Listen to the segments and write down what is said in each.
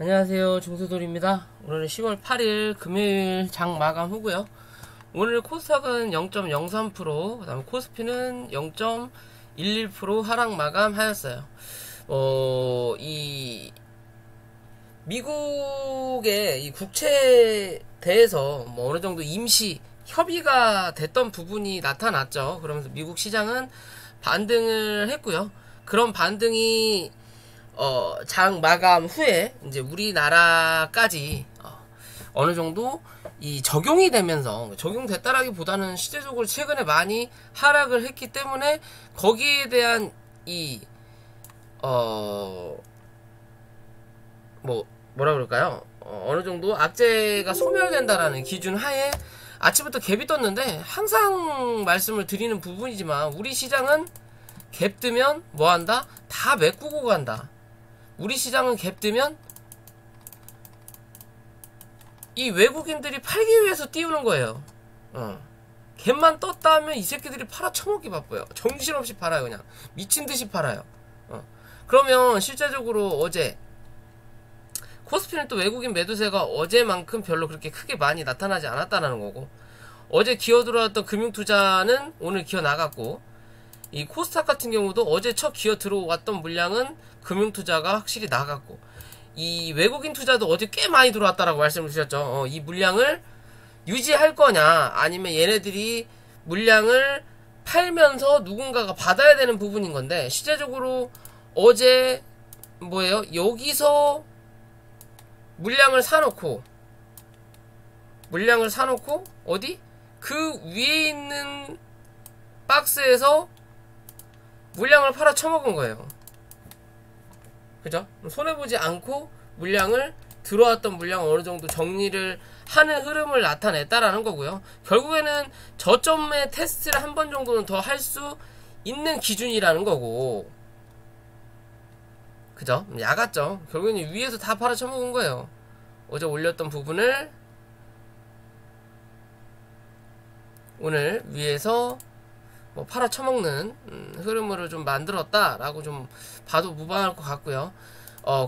안녕하세요, 중소돌입니다. 오늘은 10월 8일 금요일 장 마감 후고요. 오늘 코스닥은 0.03%, 그 다음에 코스피는 0.11% 하락 마감하였어요. 이 미국의 이 국채에 대해서 어느 정도 임시 협의가 됐던 부분이 나타났죠. 그러면서 미국 시장은 반등을 했고요. 그런 반등이 장 마감 후에 이제 우리나라까지 어느 정도 이 적용이 되면서, 적용됐다라기보다는 시대적으로 최근에 많이 하락을 했기 때문에 거기에 대한 이 뭐라 그럴까요? 어느 정도 악재가 소멸된다라는 기준 하에 아침부터 갭이 떴는데, 항상 말씀을 드리는 부분이지만 우리 시장은 갭 뜨면 뭐 한다? 다 메꾸고 간다. 우리 시장은 갭 뜨면 이 외국인들이 팔기 위해서 띄우는 거예요. 갭만 떴다 하면 이 새끼들이 팔아 처먹기 바빠요. 정신없이 팔아요. 그냥 미친듯이 팔아요. 그러면 실제적으로 어제 코스피는 또 외국인 매도세가 어제만큼 별로 그렇게 크게 많이 나타나지 않았다는 거고, 어제 기어 들어왔던 금융투자는 오늘 기어 나갔고, 이 코스닥 같은 경우도 어제 첫 기어 들어왔던 물량은 금융투자가 확실히 나갔고, 이 외국인 투자도 어제 꽤 많이 들어왔다라고 말씀을 드렸죠. 이 물량을 유지할 거냐, 아니면 얘네들이 물량을 팔면서 누군가가 받아야 되는 부분인 건데, 실제적으로 어제 뭐예요? 여기서 물량을 사놓고 어디? 그 위에 있는 박스에서 물량을 팔아 처먹은 거예요. 그죠? 손해보지 않고 물량을, 들어왔던 물량을 어느 정도 정리를 하는 흐름을 나타냈다라는 거고요. 결국에는 저점의 테스트를 한 번 정도는 더 할 수 있는 기준이라는 거고, 그죠? 야갔죠. 결국에는 위에서 다 팔아 처먹은 거예요. 어제 올렸던 부분을 오늘 위에서 팔아 처먹는 흐름으로 좀 만들었다라고 좀 봐도 무방할 것 같고요.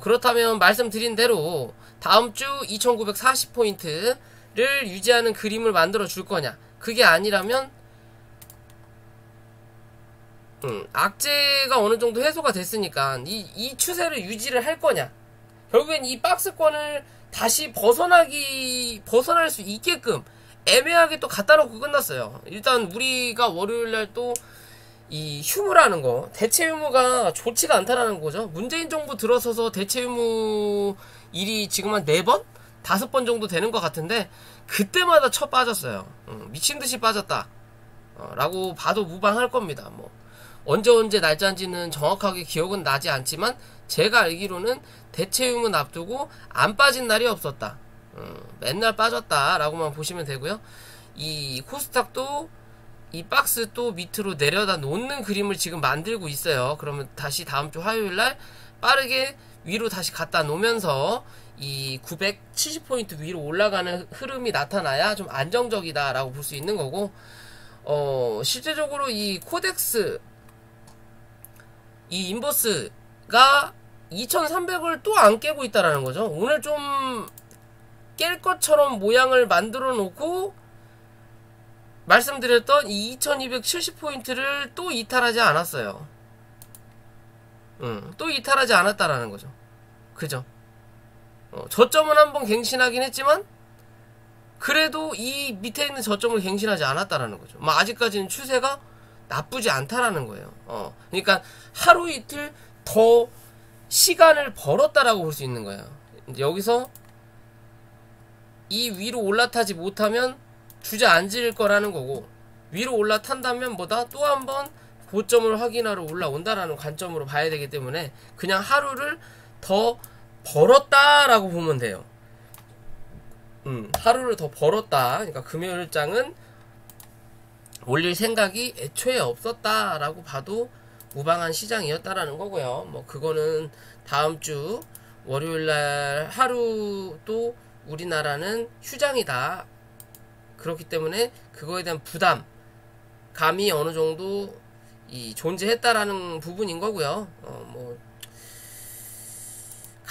그렇다면 말씀드린 대로 다음 주 2940포인트를 유지하는 그림을 만들어 줄 거냐, 그게 아니라면 악재가 어느 정도 해소가 됐으니까 이 추세를 유지를 할 거냐, 결국엔 이 박스권을 다시 벗어날 수 있게끔 애매하게 또 갖다 놓고 끝났어요. 일단 우리가 월요일날 또 이 휴무라는 거, 대체 휴무가 좋지가 않다라는 거죠. 문재인 정부 들어서서 대체 휴무 일이 지금 한 4번? 5번 정도 되는 것 같은데, 그때마다 쳐 빠졌어요. 미친듯이 빠졌다 라고 봐도 무방할 겁니다. 언제 날짜인지는 정확하게 기억은 나지 않지만, 제가 알기로는 대체 휴무 앞두고 안 빠진 날이 없었다. 맨날 빠졌다 라고만 보시면 되고요. 이 코스닥도 이 박스 또 밑으로 내려다 놓는 그림을 지금 만들고 있어요. 그러면 다시 다음 주 화요일날 빠르게 위로 다시 갖다 놓으면서 이 970포인트 위로 올라가는 흐름이 나타나야 좀 안정적이다 라고 볼 수 있는 거고, 실제적으로 이 코덱스, 이 인버스가 2300을 또 안 깨고 있다라는 거죠. 오늘 좀 깰 것처럼 모양을 만들어 놓고 말씀드렸던 이 2270포인트를 또 이탈하지 않았어요. 또 이탈하지 않았다라는 거죠. 그죠? 저점은 한번 갱신하긴 했지만 그래도 이 밑에 있는 저점을 갱신하지 않았다라는 거죠. 아직까지는 추세가 나쁘지 않다라는 거예요. 그러니까 하루 이틀 더 시간을 벌었다라고 볼 수 있는 거예요. 이제 여기서 이 위로 올라타지 못하면 주저앉을 거라는 거고, 위로 올라탄다면 또 한번 고점을 확인하러 올라온다라는 관점으로 봐야 되기 때문에 그냥 하루를 더 벌었다라고 보면 돼요. 하루를 더 벌었다. 그러니까 금요일장은 올릴 생각이 애초에 없었다라고 봐도 무방한 시장이었다라는 거고요. 그거는 다음 주 월요일날 하루 또 우리나라는 휴장이다. 그렇기 때문에 그거에 대한 부담감이 어느 정도 존재했다라는 부분인 거고요.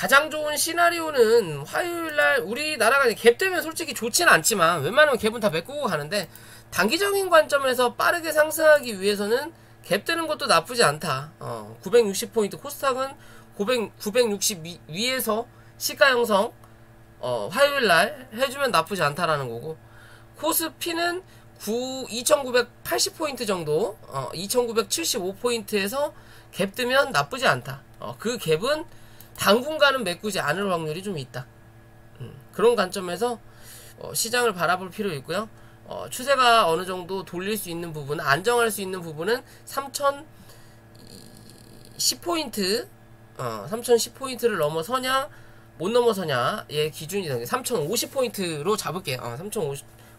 가장 좋은 시나리오는 화요일날 우리나라가 갭되면 솔직히 좋지는 않지만 웬만하면 갭은 다 메꾸고 가는데 단기적인 관점에서 빠르게 상승하기 위해서는 갭되는 것도 나쁘지 않다. 960포인트 코스닥은 960 위에서 시가 형성 화요일날 해주면 나쁘지 않다라는 거고, 코스피는 2980포인트 정도 2975포인트에서 갭 뜨면 나쁘지 않다. 그 갭은 당분간은 메꾸지 않을 확률이 좀 있다. 그런 관점에서 시장을 바라볼 필요 있고요. 추세가 어느 정도 돌릴 수 있는 부분, 안정할 수 있는 부분은 3010포인트 3010포인트를 넘어서냐 못 넘어서냐의 기준이 되는 3050포인트로 잡을게요.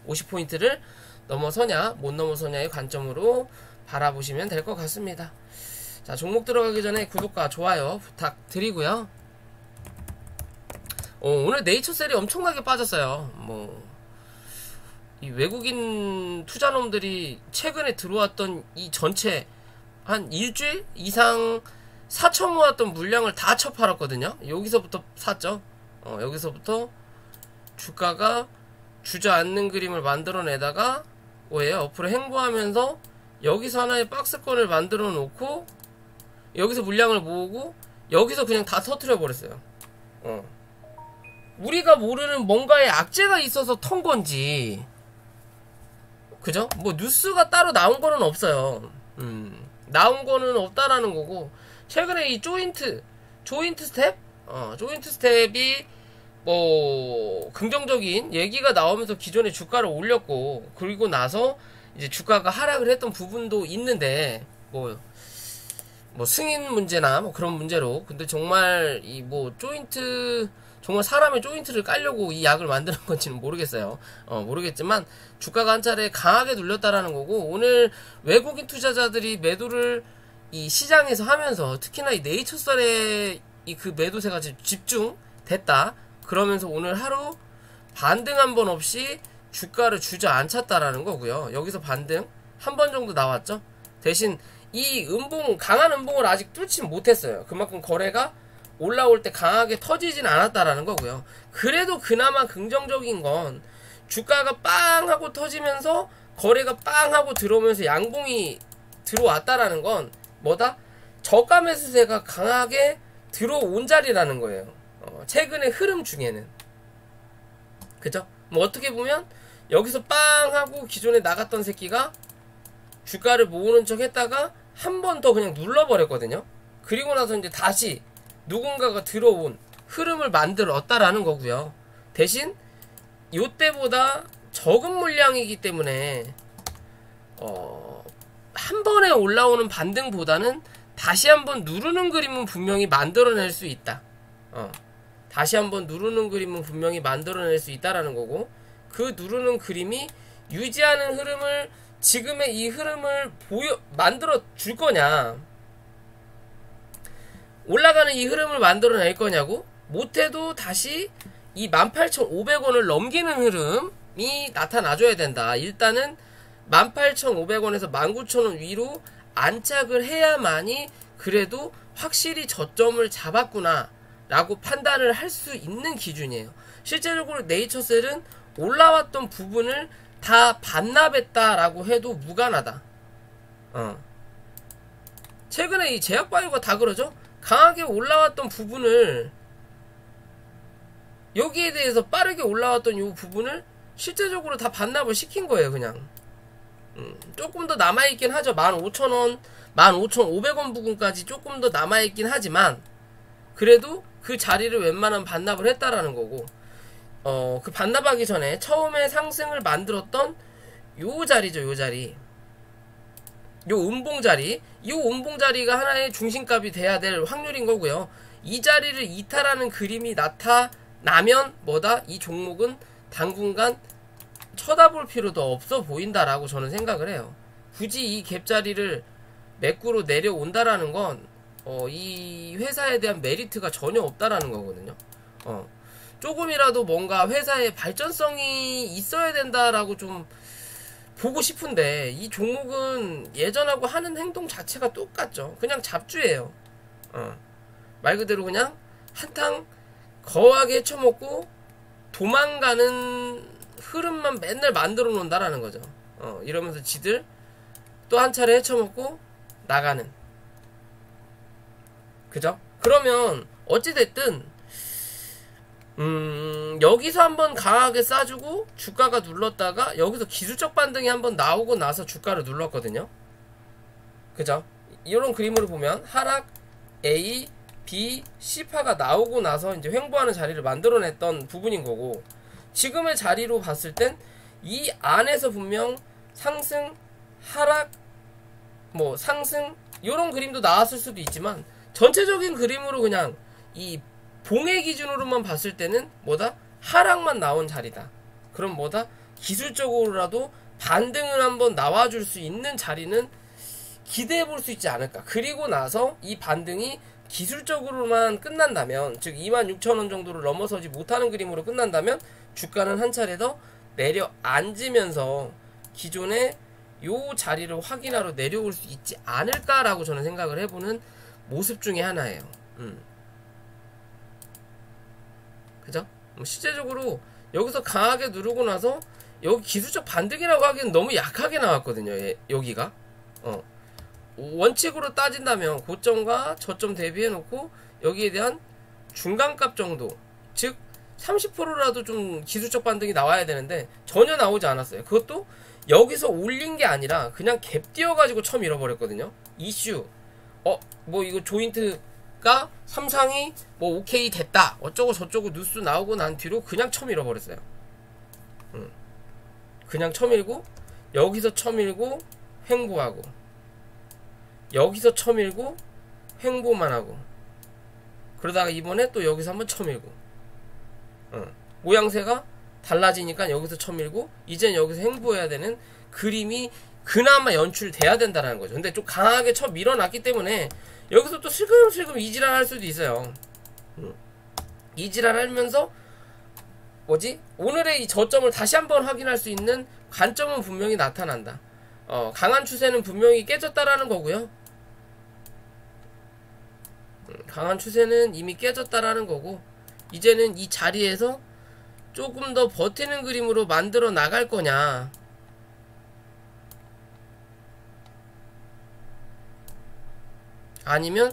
3050포인트를 넘어서냐 못 넘어서냐의 관점으로 바라보시면 될 것 같습니다. 자, 종목 들어가기 전에 구독과 좋아요 부탁드리고요. 오늘 네이처셀이 엄청나게 빠졌어요. 이 외국인 투자놈들이 최근에 들어왔던 이 전체 한 일주일 이상 4천 모았던 물량을 다 쳐팔았거든요. 여기서부터 샀죠. 여기서부터 주가가 주저앉는 그림을 만들어내다가 뭐예요? 옆으로 행보하면서 여기서 하나의 박스권을 만들어 놓고 여기서 물량을 모으고 여기서 그냥 다 터트려 버렸어요. 우리가 모르는 뭔가의 악재가 있어서 턴 건지, 그죠? 뭐 뉴스가 따로 나온 거는 없어요. 나온 거는 없다라는 거고, 최근에 이 조인트 스텝? 조인트 스텝이 뭐 긍정적인 얘기가 나오면서 기존의 주가를 올렸고, 그리고 나서 이제 주가가 하락을 했던 부분도 있는데, 뭐 승인 문제나 뭐 그런 문제로. 근데 정말 이 뭐 조인트, 정말 사람의 조인트를 깔려고 이 약을 만드는 건지는 모르겠어요. 모르겠지만 주가가 한 차례 강하게 눌렸다라는 거고, 오늘 외국인 투자자들이 매도를 이 시장에서 하면서 특히나 이 네이처셀의 이 그 매도세가 집중됐다. 그러면서 오늘 하루 반등 한 번 없이 주가를 주저앉혔다라는 거고요. 여기서 반등 한 번 정도 나왔죠. 대신 이 강한 음봉을 아직 뚫지 못했어요. 그만큼 거래가 올라올 때 강하게 터지진 않았다라는 거고요. 그래도 그나마 긍정적인 건 주가가 빵 하고 터지면서 거래가 빵 하고 들어오면서 양봉이 들어왔다라는 건 뭐다? 저가 매수세가 강하게 들어온 자리라는 거예요. 최근의 흐름 중에는. 그죠? 뭐 어떻게 보면 여기서 빵 하고 기존에 나갔던 새끼가 주가를 모으는 척 했다가 한 번 더 그냥 눌러버렸거든요. 그리고 나서 이제 다시 누군가가 들어온 흐름을 만들었다라는 거고요. 대신 요때보다 적은 물량이기 때문에 한 번에 올라오는 반등보다는 다시 한번 누르는 그림은 분명히 만들어낼 수 있다. 다시 한번 누르는 그림은 분명히 만들어낼 수 있다라는 거고, 그 누르는 그림이 유지하는 흐름을, 지금의 이 흐름을 만들어 줄 거냐, 올라가는 이 흐름을 만들어낼 거냐고. 못해도 다시 이 18,500원을 넘기는 흐름이 나타나줘야 된다. 일단은 18,500원에서 19,000원 위로 안착을 해야만이 그래도 확실히 저점을 잡았구나 라고 판단을 할 수 있는 기준이에요. 실제적으로 네이처셀은 올라왔던 부분을 다 반납했다라고 해도 무관하다. 최근에 이 제약바이오가 다 그러죠. 강하게 올라왔던 부분을, 여기에 대해서 빠르게 올라왔던 이 부분을 실제적으로 다 반납을 시킨 거예요. 그냥 조금 더 남아있긴 하죠. 15,000원 15,500원 부근까지 조금 더 남아있긴 하지만 그래도 그 자리를 웬만하면 반납을 했다라는 거고, 그 반납하기 전에 처음에 상승을 만들었던 요 자리죠. 요 자리, 요 음봉자리, 이 음봉자리가 하나의 중심값이 돼야 될 확률인 거고요. 이 자리를 이탈하는 그림이 나타나면 뭐다? 이 종목은 당분간 쳐다볼 필요도 없어 보인다라고 저는 생각을 해요. 굳이 이 갭자리를 매꾸로 내려온다라는 건 이 회사에 대한 메리트가 전혀 없다라는 거거든요. 조금이라도 뭔가 회사의 발전성이 있어야 된다라고 좀 보고 싶은데, 이 종목은 예전하고 하는 행동 자체가 똑같죠. 그냥 잡주예요. 말 그대로 그냥 한탕 거하게 헤쳐먹고 도망가는 흐름만 맨날 만들어 놓는다라는 거죠. 이러면서 지들 또 한 차례 헤쳐먹고 나가는. 그죠? 그러면 어찌됐든 여기서 한번 강하게 싸주고 주가가 눌렀다가 여기서 기술적 반등이 한번 나오고 나서 주가를 눌렀거든요. 그죠? 이런 그림으로 보면 하락 A, B, C파가 나오고 나서 이제 횡보하는 자리를 만들어냈던 부분인 거고, 지금의 자리로 봤을 땐 이 안에서 분명 상승, 하락, 뭐 상승 이런 그림도 나왔을 수도 있지만, 전체적인 그림으로 그냥 이 봉의 기준으로만 봤을 때는 뭐다? 하락만 나온 자리다. 그럼 뭐다? 기술적으로라도 반등을 한번 나와줄 수 있는 자리는 기대해 볼 수 있지 않을까. 그리고 나서 이 반등이 기술적으로만 끝난다면, 즉 26,000원 정도를 넘어서지 못하는 그림으로 끝난다면 주가는 한 차례 더 내려앉으면서 기존의 요 자리를 확인하러 내려올 수 있지 않을까라고 저는 생각을 해보는 모습 중에 하나예요. 그죠? 실제적으로 여기서 강하게 누르고 나서 여기 기술적 반등이라고 하기엔 너무 약하게 나왔거든요. 여기가 원칙으로 따진다면 고점과 저점 대비해 놓고 여기에 대한 중간값 정도, 즉 30%라도 좀 기술적 반등이 나와야 되는데 전혀 나오지 않았어요. 그것도 여기서 올린 게 아니라 그냥 갭 띄워가지고 처음 잃어버렸거든요. 이슈 뭐 이거 조인트가 삼상이 뭐 오케이 됐다 어쩌고 저쩌고 뉴스 나오고 난 뒤로 그냥 처음 잃어버렸어요. 그냥 처음 잃고 여기서 처음 잃고 횡보하고 여기서 처음 잃고 횡보만 하고 그러다가 이번에 또 여기서 한번 처음 잃고 모양새가 달라지니까 여기서 처음 잃고 이젠 여기서 횡보해야 되는 그림이 그나마 연출돼야 된다는 거죠. 근데 좀 강하게 처음 밀어놨기 때문에 여기서 또 슬금슬금 이지랄 할 수도 있어요. 이지랄 하면서 뭐지? 오늘의 이 저점을 다시 한번 확인할 수 있는 관점은 분명히 나타난다. 강한 추세는 분명히 깨졌다라는 거고요. 강한 추세는 이미 깨졌다라는 거고, 이제는 이 자리에서 조금 더 버티는 그림으로 만들어 나갈 거냐, 아니면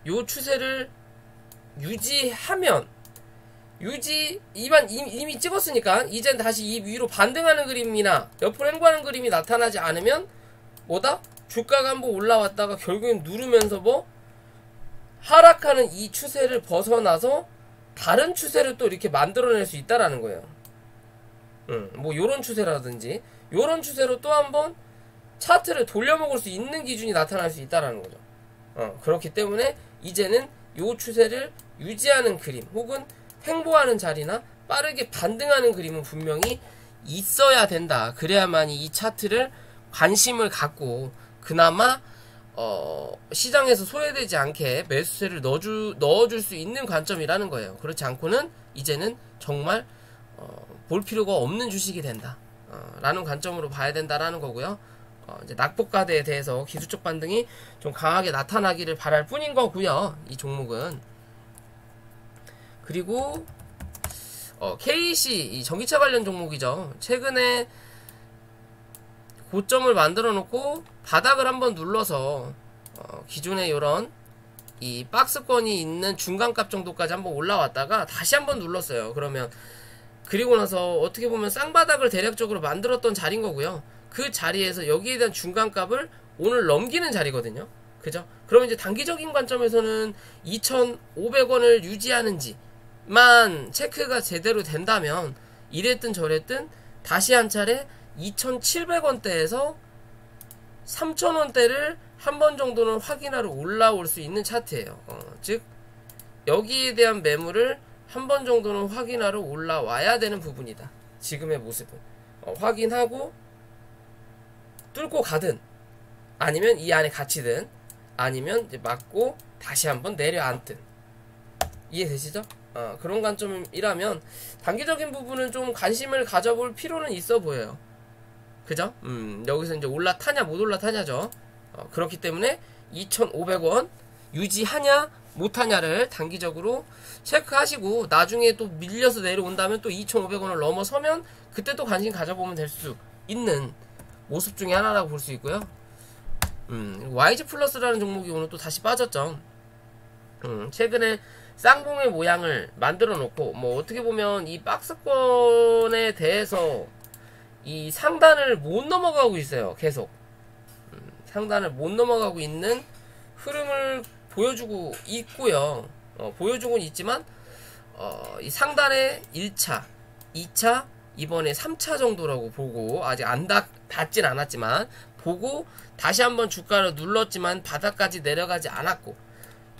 요 추세를 유지하면 이미 찍었으니까 이젠 다시 이 위로 반등하는 그림이나 옆으로 횡보하는 그림이 나타나지 않으면 뭐다? 주가가 한번 올라왔다가 결국엔 누르면서 뭐 하락하는 이 추세를 벗어나서 다른 추세를 또 이렇게 만들어낼 수 있다라는 거예요. 뭐 요런 추세라든지 요런 추세로 또 한번 차트를 돌려먹을 수 있는 기준이 나타날 수 있다라는 거죠. 그렇기 때문에 이제는 요 추세를 유지하는 그림 혹은 횡보하는 자리나 빠르게 반등하는 그림은 분명히 있어야 된다. 그래야만이 이 차트를 관심을 갖고 그나마 시장에서 소외되지 않게 매수세를 넣어줄 수 있는 관점이라는 거예요. 그렇지 않고는 이제는 정말 볼 필요가 없는 주식이 된다 라는 관점으로 봐야 된다라는 거고요. 이제 낙폭과대에 대해서 기술적 반등이 좀 강하게 나타나기를 바랄 뿐인 거고요. 이 종목은. 그리고 KC 이 전기차 관련 종목이죠. 최근에 고점을 만들어 놓고 바닥을 한번 눌러서 기존에 이런 이 박스권이 있는 중간값 정도까지 한번 올라왔다가 다시 한번 눌렀어요. 그리고 나서 어떻게 보면 쌍바닥을 대략적으로 만들었던 자리인 거고요. 그 자리에서 여기에 대한 중간값을 오늘 넘기는 자리거든요. 그죠? 그러면 이제 단기적인 관점에서는 2,500원을 유지하는지만 체크가 제대로 된다면 이랬든 저랬든 다시 한 차례 2,700원대에서 3,000원대를 한 번 정도는 확인하러 올라올 수 있는 차트예요. 즉 여기에 대한 매물을 한 번 정도는 확인하러 올라와야 되는 부분이다. 지금의 모습은 확인하고 뚫고 가든 아니면 이 안에 갇히든 아니면 이제 맞고 다시 한번 내려앉든 이해되시죠? 그런 관점이라면 단기적인 부분은 좀 관심을 가져볼 필요는 있어 보여요. 그죠? 여기서 이제 올라타냐 못 올라타냐죠. 그렇기 때문에 2,500원 유지하냐 못하냐를 단기적으로 체크하시고, 나중에 또 밀려서 내려온다면 또 2,500원을 넘어서면 그때 또 관심 가져보면 될 수 있는 모습 중에 하나라고 볼 수 있고요. YG 플러스라는 종목이 오늘 또 다시 빠졌죠. 최근에 쌍봉의 모양을 만들어 놓고, 뭐 어떻게 보면 이 박스권에 대해서 이 상단을 못 넘어가고 있어요. 계속 상단을 못 넘어가고 있는 흐름을 보여주고 있고요. 보여주고는 있지만 이 상단의 1차, 2차, 이번에 3차 정도라고 보고, 아직 안 닿진 않았지만 보고 다시 한번 주가를 눌렀지만 바닥까지 내려가지 않았고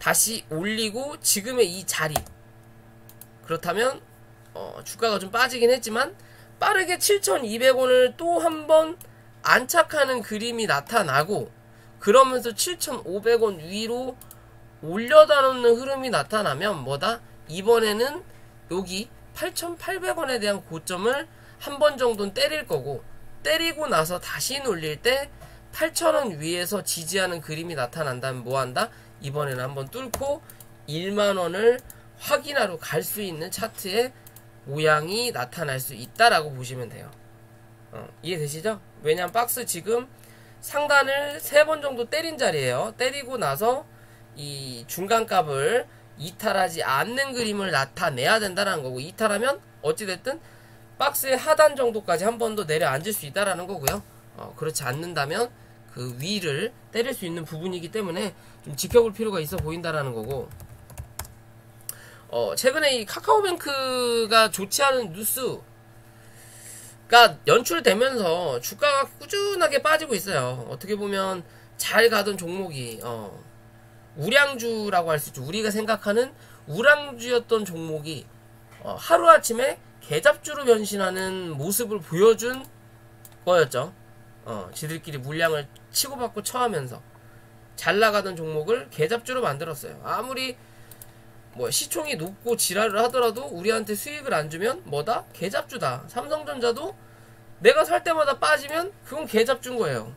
다시 올리고 지금의 이 자리, 그렇다면 주가가 좀 빠지긴 했지만 빠르게 7,200원을 또 한번 안착하는 그림이 나타나고, 그러면서 7,500원 위로 올려다 놓는 흐름이 나타나면 뭐다? 이번에는 여기 8,800원에 대한 고점을 한 번 정도는 때릴 거고, 때리고 나서 다시 놀릴 때 8,000원 위에서 지지하는 그림이 나타난다면 뭐한다? 이번에는 한번 뚫고 1만원을 확인하러 갈 수 있는 차트의 모양이 나타날 수 있다라고 보시면 돼요. 이해되시죠? 왜냐면 박스 지금 상단을 3번 정도 때린 자리에요. 때리고 나서 이 중간값을 이탈하지 않는 그림을 나타내야 된다는 거고, 이탈하면 어찌됐든 박스의 하단 정도까지 한 번 더 내려앉을 수 있다라는 거고요. 그렇지 않는다면 그 위를 때릴 수 있는 부분이기 때문에 좀 지켜볼 필요가 있어 보인다라는 거고, 최근에 이 카카오뱅크가 좋지 않은 뉴스가 연출되면서 주가가 꾸준하게 빠지고 있어요. 어떻게 보면 잘 가던 종목이 우량주라고 할 수 있죠. 우리가 생각하는 우량주였던 종목이 하루아침에 개잡주로 변신하는 모습을 보여준 거였죠. 지들끼리 물량을 치고받고 처하면서 잘 나가던 종목을 개잡주로 만들었어요. 아무리 뭐 시총이 높고 지랄을 하더라도 우리한테 수익을 안 주면 뭐다? 개잡주다. 삼성전자도 내가 살 때마다 빠지면 그건 개잡주인 거예요.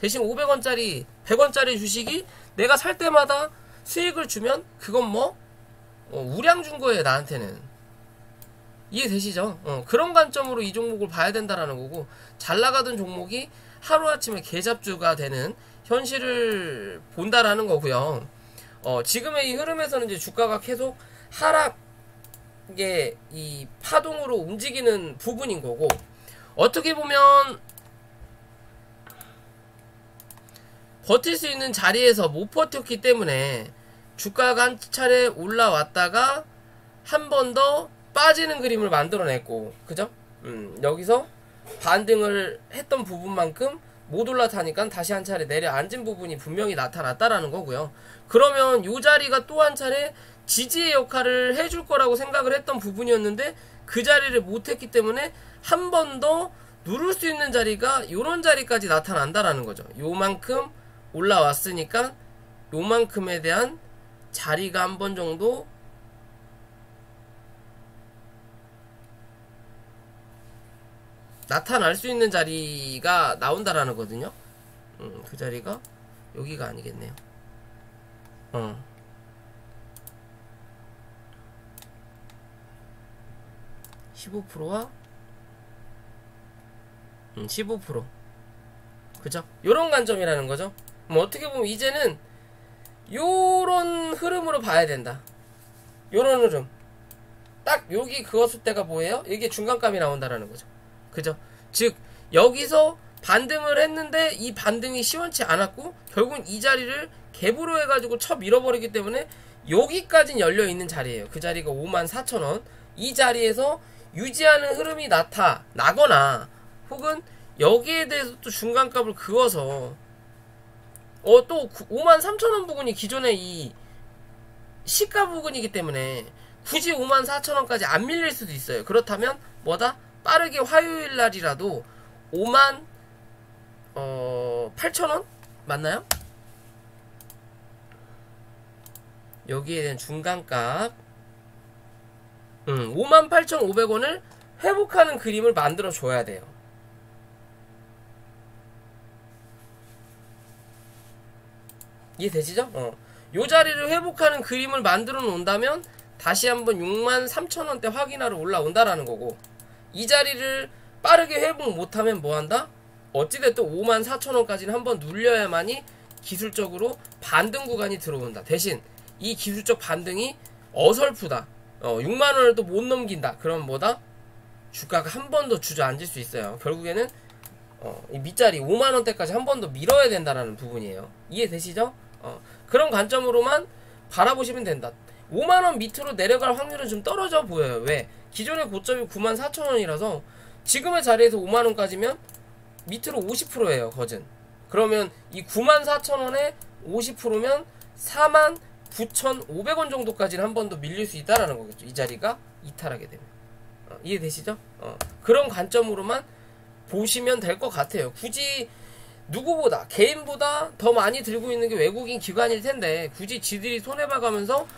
대신 500원짜리 100원짜리 주식이 내가 살 때마다 수익을 주면 그건 뭐 우량 준 거예요, 나한테는. 이해되시죠? 그런 관점으로 이 종목을 봐야 된다라는 거고, 잘 나가던 종목이 하루아침에 개잡주가 되는 현실을 본다라는 거고요. 지금의 이 흐름에서는 이제 주가가 계속 하락의 이 파동으로 움직이는 부분인 거고, 어떻게 보면 버틸 수 있는 자리에서 못 버텼기 때문에 주가가 한 차례 올라왔다가 한 번 더 빠지는 그림을 만들어냈고, 그죠? 여기서 반등을 했던 부분만큼 못 올라타니까 다시 한 차례 내려앉은 부분이 분명히 나타났다라는 거고요. 그러면 이 자리가 또 한 차례 지지의 역할을 해줄 거라고 생각을 했던 부분이었는데 그 자리를 못했기 때문에 한 번 더 누를 수 있는 자리가 요런 자리까지 나타난다라는 거죠. 요만큼 올라왔으니까 요만큼에 대한 자리가 한 번 정도 나타날 수 있는 자리가 나온다라는 거거든요. 그 자리가 여기가 아니겠네요. 15%와 15%. 그죠? 요런 관점이라는 거죠. 뭐 어떻게 보면 이제는 요런 흐름으로 봐야 된다. 요런 흐름. 딱 여기 그었을 때가 뭐예요? 이게 중간값이 나온다라는 거죠. 그죠? 즉 여기서 반등을 했는데 이 반등이 시원치 않았고 결국은 이 자리를 갭으로 해가지고 쳐 밀어버리기 때문에 여기까지는 열려있는 자리예요. 그 자리가 54,000원. 이 자리에서 유지하는 흐름이 나타나거나 혹은 여기에 대해서 또 중간값을 그어서 또 53,000원 부근이 기존의 이 시가 부근이기 때문에 굳이 54,000원까지 안 밀릴 수도 있어요. 그렇다면 뭐다? 빠르게 화요일 날이라도 58,000원? 맞나요? 여기에 대한 중간값 58,500원을 회복하는 그림을 만들어 줘야 돼요. 이해되시죠? 요 자리를 회복하는 그림을 만들어 놓는다면 다시 한번 63,000원대 확인하러 올라온다라는 거고, 이 자리를 빠르게 회복 못하면 뭐한다? 어찌됐든 54,000원까지는 한번 눌려야만이 기술적으로 반등 구간이 들어온다. 대신 이 기술적 반등이 어설프다, 6만원을 또 못 넘긴다, 그럼 뭐다? 주가가 한 번 더 주저앉을 수 있어요. 결국에는 이 밑자리 5만원대까지 한 번 더 밀어야 된다는 부분이에요. 이해되시죠? 그런 관점으로만 바라보시면 된다. 5만원 밑으로 내려갈 확률은 좀 떨어져 보여요. 왜? 기존의 고점이 94,000원이라서 지금의 자리에서 5만원까지면 밑으로 50%예요 거진. 그러면 이 94,000원에 50%면 49,500원 정도까지는 한 번 더 밀릴 수 있다라는 거겠죠, 이 자리가 이탈하게 되면. 이해되시죠? 그런 관점으로만 보시면 될 것 같아요. 굳이 누구보다, 개인보다 더 많이 들고 있는 게 외국인 기관일 텐데 굳이 지들이 손해봐가면서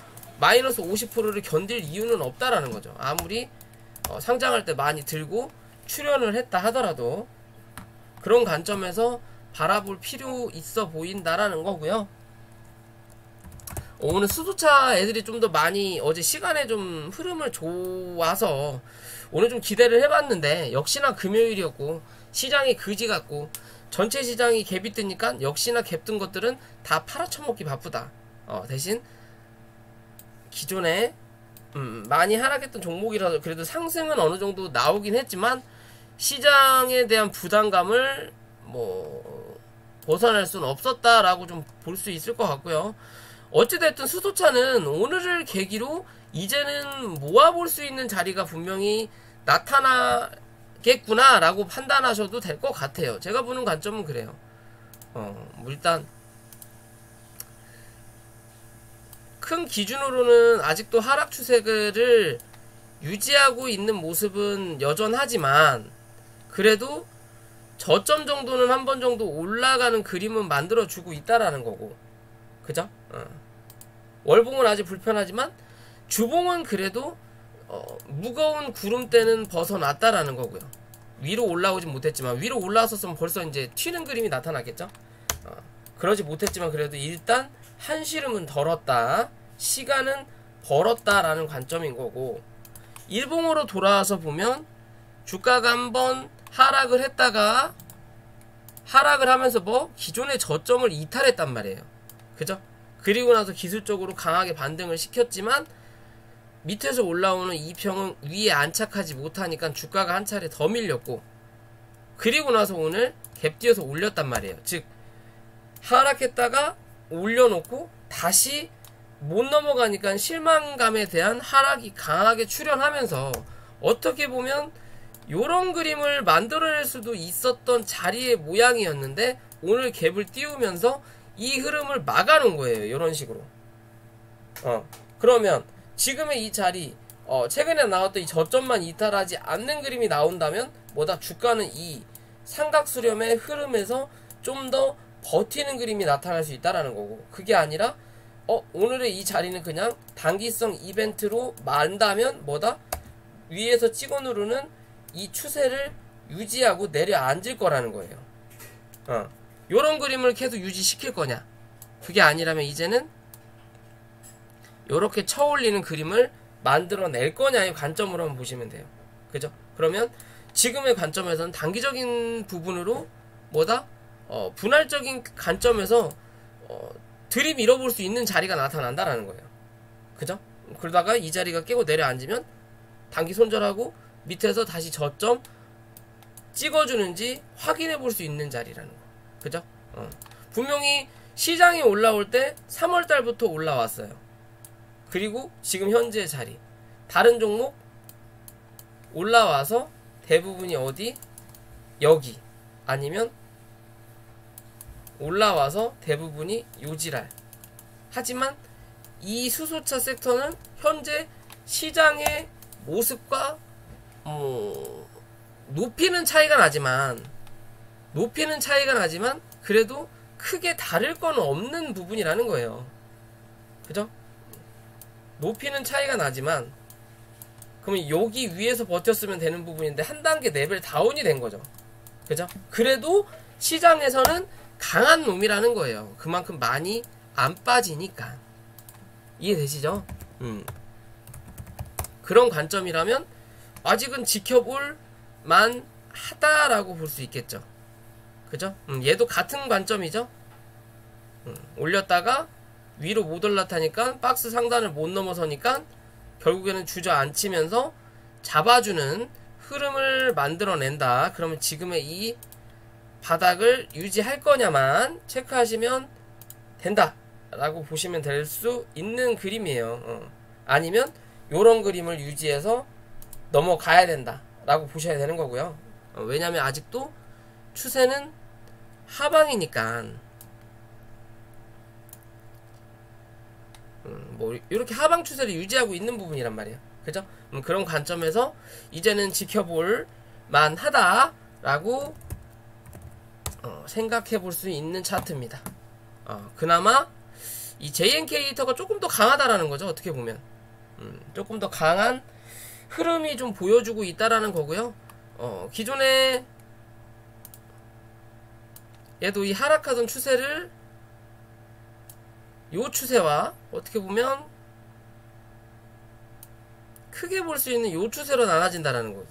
마이너스 50%를 견딜 이유는 없다라는 거죠. 아무리 상장할 때 많이 들고 출연을 했다 하더라도 그런 관점에서 바라볼 필요 있어 보인다라는 거고요. 오늘 수소차 애들이 좀 더 많이 어제 시간에 좀 흐름을 좋아서 오늘 좀 기대를 해봤는데 역시나 금요일이었고 시장이 그지 같고 전체 시장이 갭이 뜨니까 역시나 갭 뜬 것들은 다 팔아쳐먹기 바쁘다. 대신 기존에 많이 하락했던 종목이라도 그래도 상승은 어느 정도 나오긴 했지만 시장에 대한 부담감을 벗어날 수는 없었다라고 좀 볼 수 있을 것 같고요. 어찌됐든 수소차는 오늘을 계기로 이제는 모아볼 수 있는 자리가 분명히 나타나겠구나 라고 판단하셔도 될 것 같아요. 제가 보는 관점은 그래요. 일단 큰 기준으로는 아직도 하락 추세를 유지하고 있는 모습은 여전하지만 그래도 저점 정도는 한 번 정도 올라가는 그림은 만들어주고 있다라는 거고, 그죠? 월봉은 아직 불편하지만 주봉은 그래도 무거운 구름대는 벗어났다라는 거고요. 위로 올라오진 못했지만 위로 올라왔었으면 벌써 이제 튀는 그림이 나타났겠죠. 그러지 못했지만 그래도 일단 한시름은 덜었다, 시간은 벌었다라는 관점인 거고, 일봉으로 돌아와서 보면 주가가 한번 하락을 했다가 하락을 하면서 기존의 저점을 이탈했단 말이에요. 그죠? 그리고 나서 기술적으로 강하게 반등을 시켰지만 밑에서 올라오는 이평은 위에 안착하지 못하니까 주가가 한 차례 더 밀렸고, 그리고 나서 오늘 갭 띄어서 올렸단 말이에요. 즉 하락했다가 올려놓고 다시 못 넘어가니까 실망감에 대한 하락이 강하게 출현하면서 어떻게 보면 요런 그림을 만들어낼 수도 있었던 자리의 모양이었는데 오늘 갭을 띄우면서 이 흐름을 막아놓은 거예요. 요런 식으로. 그러면 지금의 이 자리, 최근에 나왔던 이 저점만 이탈하지 않는 그림이 나온다면 주가는 이 삼각수렴의 흐름에서 좀 더 버티는 그림이 나타날 수 있다라는 거고, 그게 아니라 오늘의 이 자리는 그냥 단기성 이벤트로 만다면 위에서 찍어 누르는 이 추세를 유지하고 내려앉을 거라는 거예요. 요런 그림을 계속 유지시킬 거냐, 그게 아니라면 이제는 요렇게 쳐올리는 그림을 만들어낼 거냐의 관점으로 한번 보시면 돼요. 그죠? 그러면 지금의 관점에서는 단기적인 부분으로 분할적인 관점에서 들이밀어볼 수 있는 자리가 나타난다라는 거예요. 그죠? 그러다가 이 자리가 깨고 내려앉으면 단기 손절하고 밑에서 다시 저점 찍어주는지 확인해 볼 수 있는 자리라는 거. 그죠? 분명히 시장이 올라올 때 3월달부터 올라왔어요. 그리고 지금 현재의 자리, 다른 종목 올라와서 대부분이 어디? 여기, 아니면 올라와서 대부분이 요지랄. 하지만 이 수소차 섹터는 현재 시장의 모습과 높이는 차이가 나지만 그래도 크게 다를 건 없는 부분이라는 거예요. 그죠? 높이는 차이가 나지만 그러면 여기 위에서 버텼으면 되는 부분인데 한 단계 레벨 다운이 된 거죠. 그죠? 그래도 시장에서는 강한 놈이라는 거예요. 그만큼 많이 안 빠지니까. 이해되시죠? 그런 관점이라면 아직은 지켜볼 만하다라고 볼 수 있겠죠. 그죠? 얘도 같은 관점이죠. 올렸다가 위로 못 올라타니까 박스 상단을 못 넘어서니까 결국에는 주저앉히면서 잡아주는 흐름을 만들어낸다. 그러면 지금의 이 바닥을 유지할 거냐만 체크하시면 된다 라고 보시면 될 수 있는 그림이에요. 아니면 요런 그림을 유지해서 넘어가야 된다 라고 보셔야 되는 거고요. 왜냐면 아직도 추세는 하방이니까 뭐 이렇게 하방 추세를 유지하고 있는 부분이란 말이에요. 그죠? 그런 관점에서 이제는 지켜볼 만하다 라고 생각해 볼 수 있는 차트입니다. 그나마 이 JNK 히터가 조금 더 강하다라는 거죠. 어떻게 보면 조금 더 강한 흐름이 좀 보여주고 있다라는 거고요. 기존에 얘도 이 하락하던 추세를 요 추세와 어떻게 보면 크게 볼 수 있는 요 추세로 나눠진다라는 거죠.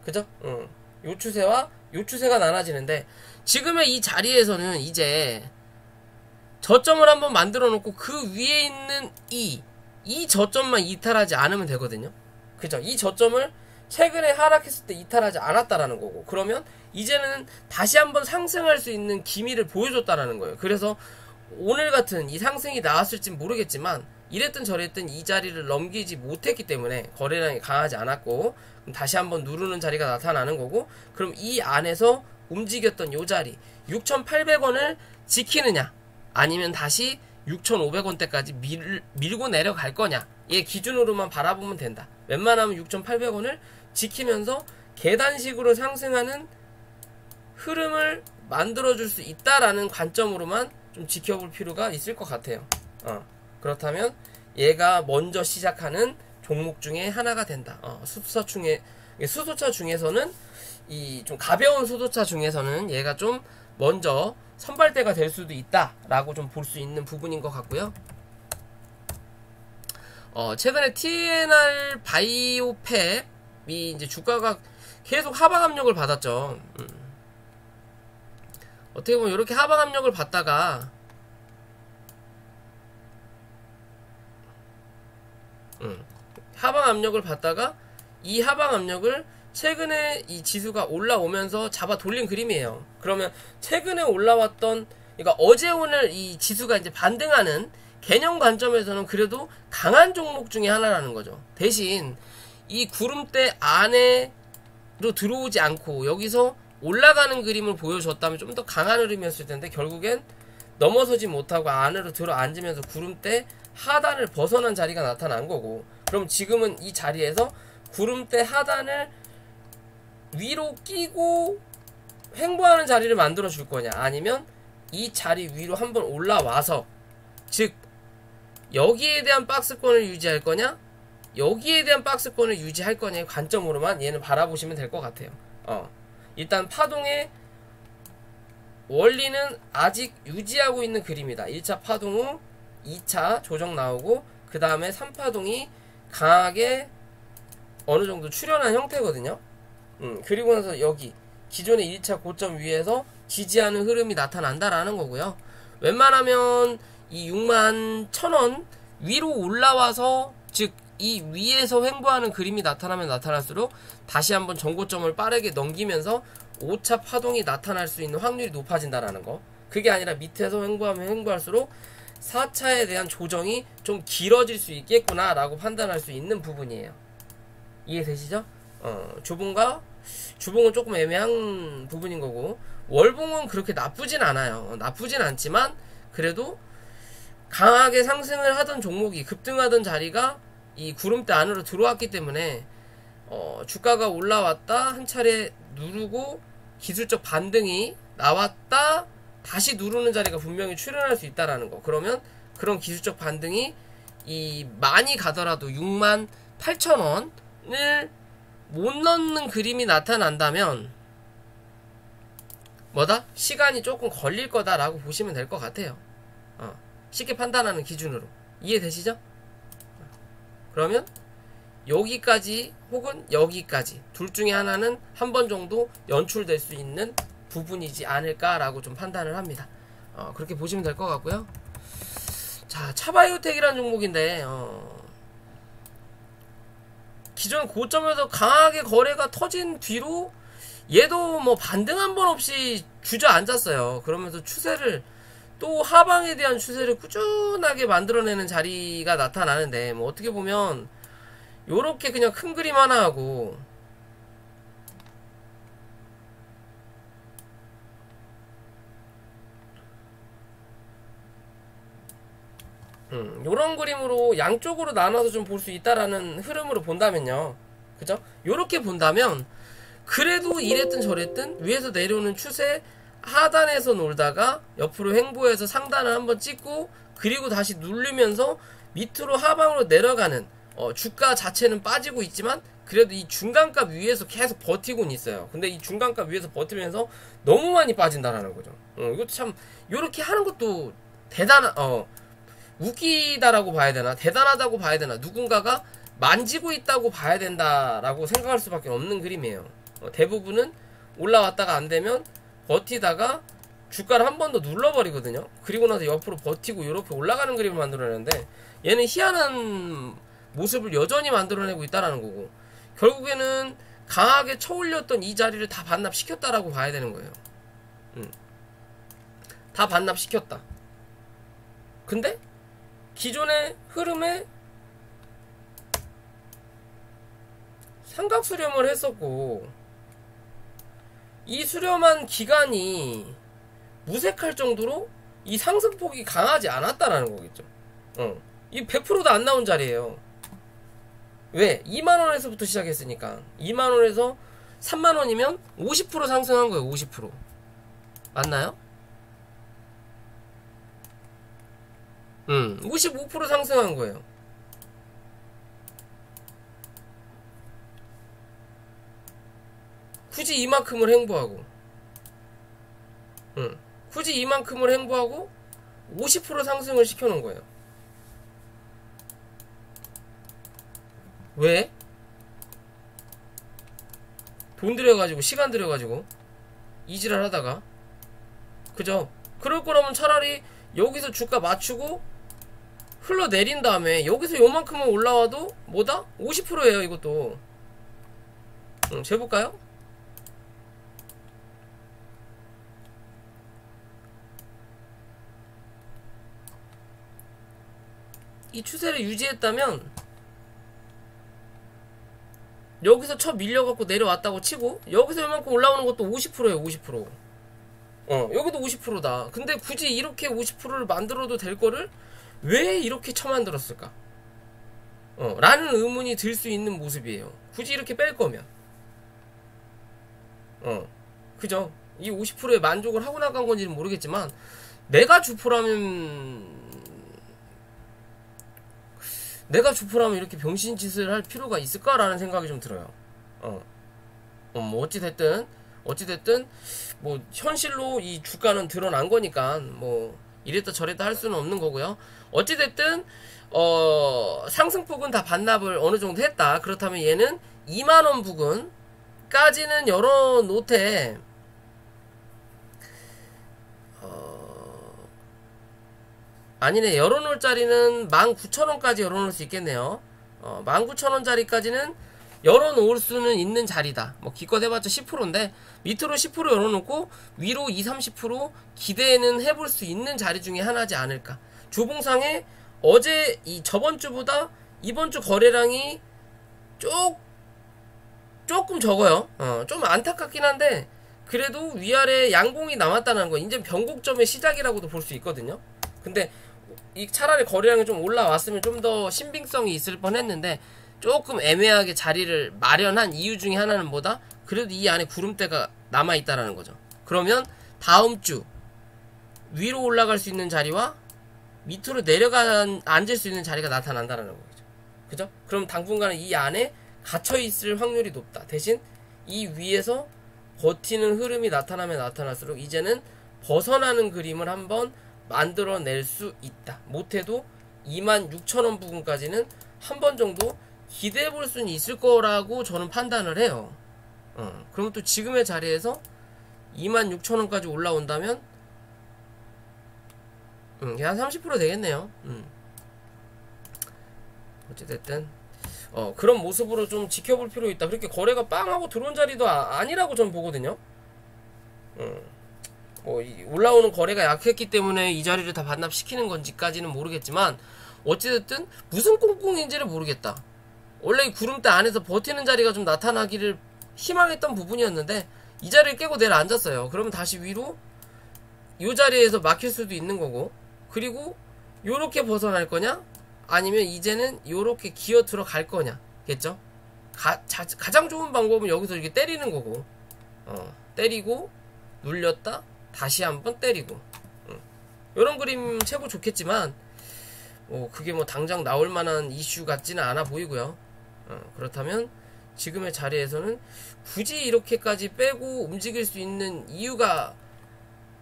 그죠? 요 추세와 요 추세가 나눠지는데 지금의 이 자리에서는 이제 저점을 한번 만들어 놓고 그 위에 있는 이 저점만 이탈하지 않으면 되거든요. 그죠? 이 저점을 최근에 하락했을 때 이탈하지 않았다라는 거고, 그러면 이제는 다시 한번 상승할 수 있는 기미를 보여줬다라는 거예요. 그래서 오늘 같은 이 상승이 나왔을진 모르겠지만 이랬든 저랬든 이 자리를 넘기지 못했기 때문에 거래량이 강하지 않았고, 그럼 다시 한번 누르는 자리가 나타나는 거고, 그럼 이 안에서 움직였던 요 자리 6,800원을 지키느냐 아니면 다시 6,500원대까지 밀고 내려갈 거냐, 얘 기준으로만 바라보면 된다. 웬만하면 6,800원을 지키면서 계단식으로 상승하는 흐름을 만들어줄 수 있다라는 관점으로만 좀 지켜볼 필요가 있을 것 같아요. 그렇다면 얘가 먼저 시작하는 종목 중에 하나가 된다. 수소차 중에서는 이 좀 가벼운 수소차 중에서는 얘가 좀 먼저 선발대가 될 수도 있다라고 좀 볼 수 있는 부분인 것 같고요. 최근에 TNR 바이오팩이 이제 주가가 계속 하방 압력을 받았죠. 어떻게 보면 이렇게 하방 압력을 받다가 하방 압력을 받다가 이 하방 압력을 최근에 이 지수가 올라오면서 잡아 돌린 그림이에요. 그러면 최근에 올라왔던, 그러니까 어제 오늘 이 지수가 이제 반등하는 개념 관점에서는 그래도 강한 종목 중에 하나라는 거죠. 대신 이 구름대 안에로 들어오지 않고 여기서 올라가는 그림을 보여줬다면 좀 더 강한 흐름이었을 텐데 결국엔 넘어서지 못하고 안으로 들어 앉으면서 구름대 하단을 벗어난 자리가 나타난 거고, 그럼 지금은 이 자리에서 구름대 하단을 위로 끼고 횡보하는 자리를 만들어 줄 거냐, 아니면 이 자리 위로 한번 올라와서, 즉 여기에 대한 박스권을 유지할 거냐 여기에 대한 박스권을 유지할 거냐의 관점으로만 얘는 바라보시면 될 것 같아요. 일단 파동의 원리는 아직 유지하고 있는 그림이다. 1차 파동 후 2차 조정 나오고 그 다음에 3파동이 강하게 어느 정도 출현한 형태거든요. 그리고 나서 여기 기존의 1차 고점 위에서 지지하는 흐름이 나타난다라는 거고요. 웬만하면 이 61,000원 위로 올라와서, 즉 이 위에서 횡보하는 그림이 나타나면 나타날수록 다시 한번 전고점을 빠르게 넘기면서 5차 파동이 나타날 수 있는 확률이 높아진다라는 거. 그게 아니라 밑에서 횡보하면 횡보할수록 4차에 대한 조정이 좀 길어질 수 있겠구나 라고 판단할 수 있는 부분이에요. 이해되시죠? 주봉은 조금 애매한 부분인 거고, 월봉은 그렇게 나쁘진 않아요. 나쁘진 않지만 그래도 강하게 상승을 하던 종목이 급등하던 자리가 이 구름대 안으로 들어왔기 때문에 주가가 올라왔다 한 차례 누르고 기술적 반등이 나왔다 다시 누르는 자리가 분명히 출현할 수 있다라는 거. 그러면 그런 기술적 반등이 이 많이 가더라도 68,000원을 못 넣는 그림이 나타난다면 뭐다? 시간이 조금 걸릴 거다라고 보시면 될 것 같아요. 쉽게 판단하는 기준으로. 이해되시죠? 그러면 여기까지 혹은 여기까지 둘 중에 하나는 한 번 정도 연출될 수 있는 부분이지 않을까라고 좀 판단을 합니다. 그렇게 보시면 될 것 같고요. 자, 차바이오텍이라는 종목인데 기존 고점에서 강하게 거래가 터진 뒤로 얘도 뭐 반등 한 번 없이 주저앉았어요. 그러면서 추세를 또 하방에 대한 추세를 꾸준하게 만들어내는 자리가 나타나는데, 뭐 어떻게 보면 요렇게 그냥 큰 그림 하나 하고 요런 그림으로 양쪽으로 나눠서 좀 볼 수 있다라는 흐름으로 본다면요, 그죠? 요렇게 본다면 그래도 이랬든 저랬든 위에서 내려오는 추세 하단에서 놀다가 옆으로 횡보해서 상단을 한번 찍고 그리고 다시 누르면서 밑으로 하방으로 내려가는 주가 자체는 빠지고 있지만 그래도 이 중간값 위에서 계속 버티고는 있어요. 근데 이 중간값 위에서 버티면서 너무 많이 빠진다라는 거죠. 이것도 참 요렇게 하는 것도 웃기다라고 봐야 되나, 대단하다고 봐야 되나, 누군가가 만지고 있다고 봐야 된다라고 생각할 수밖에 없는 그림이에요. 대부분은 올라왔다가 안 되면 버티다가 주가를 한 번 더 눌러버리거든요. 그리고 나서 옆으로 버티고 이렇게 올라가는 그림을 만들어내는데 얘는 희한한 모습을 여전히 만들어내고 있다라는 거고, 결국에는 강하게 쳐올렸던 이 자리를 다 반납시켰다라고 봐야 되는 거예요. 다 반납시켰다. 근데 기존의 흐름에 삼각 수렴을 했었고 이 수렴한 기간이 무색할 정도로 이 상승폭이 강하지 않았다라는 거겠죠. 이 100%도 안 나온 자리예요. 왜? 2만원에서부터 시작했으니까 2만원에서 3만원이면 50% 상승한 거예요. 50% 맞나요? 55% 상승한 거예요. 굳이 이만큼을 행보하고 굳이 이만큼을 행보하고 50% 상승을 시켜놓은 거예요. 왜? 돈 들여가지고 시간 들여가지고 이지랄 하다가, 그죠? 그럴 거라면 차라리 여기서 주가 맞추고 흘러내린 다음에 여기서 요만큼은 올라와도 뭐다? 50%예요 이것도. 재볼까요? 이 추세를 유지했다면 여기서 쳐 밀려갖고 내려왔다고 치고 여기서 요만큼 올라오는 것도 50%예요 50%. 여기도 50%다. 근데 굳이 이렇게 50%를 만들어도 될 거를 왜 이렇게 쳐만들었을까? 라는 의문이 들 수 있는 모습이에요. 굳이 이렇게 뺄 거면. 그죠? 이 50%에 만족을 하고 나간 건지는 모르겠지만 내가 주포라면 이렇게 병신짓을 할 필요가 있을까라는 생각이 좀 들어요. 뭐 어찌됐든 뭐 현실로 이 주가는 드러난 거니까 뭐 이랬다 저랬다 할 수는 없는 거고요. 어찌됐든 상승폭은 다 반납을 어느 정도 했다. 그렇다면 얘는 2만원 부근까지는 열어놓되 아니네, 열어놓을 자리는 19,000원까지 열어놓을 수 있겠네요. 19,000원짜리까지는 열어놓을 수는 있는 자리다. 뭐 기껏 해봤자 10%인데 밑으로 10% 열어놓고 위로 20-30% 기대는 해볼 수 있는 자리 중에 하나지 않을까. 주봉상에 어제 저번 주보다 이번 주 거래량이 조금 적어요. 좀 안타깝긴 한데 그래도 위아래 양봉이 남았다는 거, 이제 변곡점의 시작이라고도 볼 수 있거든요. 근데 이 차라리 거래량이 좀 올라왔으면 좀 더 신빙성이 있을 뻔했는데 조금 애매하게 자리를 마련한 이유 중에 하나는 뭐다? 그래도 이 안에 구름대가 남아있다라는 거죠. 그러면 다음 주 위로 올라갈 수 있는 자리와 밑으로 앉을 수 있는 자리가 나타난다는 거죠. 그죠? 그럼 당분간은 이 안에 갇혀있을 확률이 높다. 대신 이 위에서 버티는 흐름이 나타나면 나타날수록 이제는 벗어나는 그림을 한번 만들어낼 수 있다. 못해도 26,000원 부분까지는 한 번 정도 기대해 볼 수는 있을 거라고 저는 판단을 해요. 그럼 또 지금의 자리에서 26,000원까지 올라온다면 한 30% 되겠네요. 어찌됐든 그런 모습으로 좀 지켜볼 필요 있다. 그렇게 거래가 빵 하고 들어온 자리도 아니라고 저는 보거든요. 올라오는 거래가 약했기 때문에 이 자리를 다 반납시키는 건지까지는 모르겠지만 어찌됐든 무슨 꽁꽁인지를 모르겠다. 원래 이 구름대 안에서 버티는 자리가 좀 나타나기를 희망했던 부분이었는데 이 자리를 깨고 내려앉았어요. 그러면 다시 위로 이 자리에서 막힐 수도 있는 거고, 그리고 요렇게 벗어날 거냐 아니면 이제는 요렇게 기어 들어갈 거냐 겠죠. 가장 좋은 방법은 여기서 이렇게 때리는 거고, 때리고 눌렸다 다시 한번 때리고, 요런 그림 최고 좋겠지만 그게 뭐 당장 나올 만한 이슈 같지는 않아 보이고요. 그렇다면 지금의 자리에서는 굳이 이렇게까지 빼고 움직일 수 있는 이유가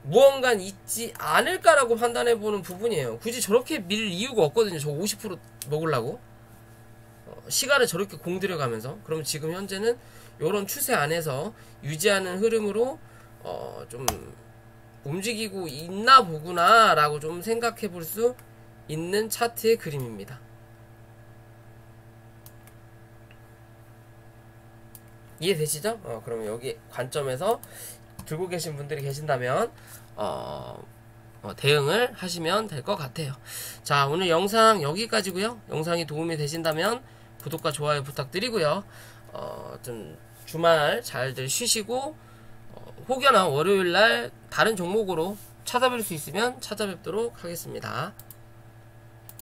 무언가 있지 않을까라고 판단해보는 부분이에요. 굳이 저렇게 밀 이유가 없거든요. 저 50% 먹으려고 시간을 저렇게 공들여가면서. 그러면 지금 현재는 이런 추세 안에서 유지하는 흐름으로 좀 움직이고 있나 보구나 라고 좀 생각해 볼 수 있는 차트의 그림입니다. 이해되시죠? 그러면 여기 관점에서 들고 계신 분들이 계신다면 대응을 하시면 될 것 같아요. 자, 오늘 영상 여기까지고요. 영상이 도움이 되신다면 구독과 좋아요 부탁드리고요. 좀 주말 잘들 쉬시고 혹여나 월요일날 다른 종목으로 찾아뵐 수 있으면 찾아뵙도록 하겠습니다.